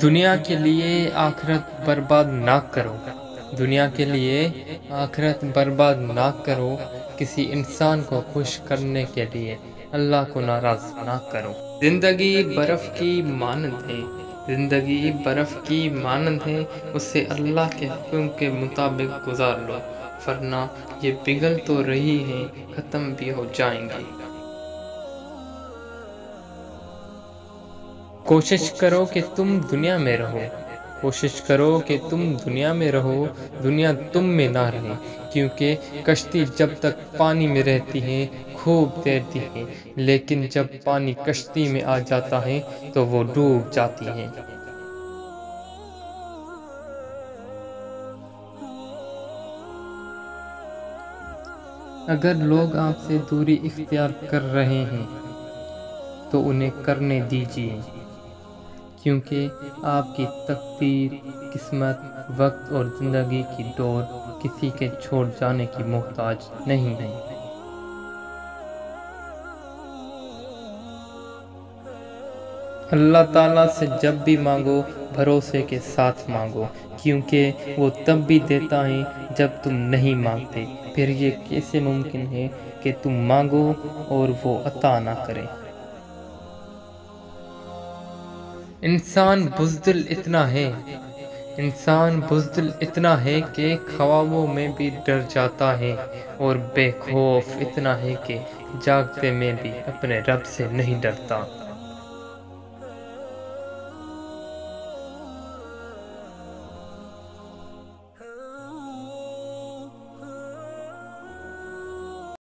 دنیا کے لیے آخرت برباد نہ کرو، دنیا کے لیے آخرت برباد نہ کرو، کسی انسان کو خوش کرنے کے لیے اللہ کو ناراض نہ کرو۔ زندگی برف کی مانند ہے، زندگی برف کی مانند ہے، اسے اللہ کے حکم کے مطابق گزار لو، ورنہ یہ پگھل تو رہی ہے، ختم بھی ہو جائیں گی۔ کوشش کرو کہ تم دنیا میں رہو، کوشش کرو کہ تم دنیا میں رہو، دنیا تم میں نہ رہے، کیونکہ کشتی جب تک پانی میں رہتی ہے خوب تیرتی ہے، لیکن جب پانی کشتی میں آ جاتا ہے تو وہ ڈوب جاتی ہے۔ اگر لوگ آپ سے دوری اختیار کر رہے ہیں تو انہیں کرنے دیجیے، کیونکہ آپ کی تقدیر، قسمت، وقت اور زندگی کی دوڑ کسی کے چھوڑ جانے کی محتاج نہیں ہے۔ اللہ تعالیٰ سے جب بھی مانگو بھروسے کے ساتھ مانگو، کیونکہ وہ تب بھی دیتا ہے جب تم نہیں مانگتے، پھر یہ کیسے ممکن ہے کہ تم مانگو اور وہ عطا نہ کرے۔ انسان بزدل اتنا ہے کہ خوابوں میں بھی ڈر جاتا ہے، اور بے خوف اتنا ہے کہ جاگتے میں بھی اپنے رب سے نہیں ڈرتا۔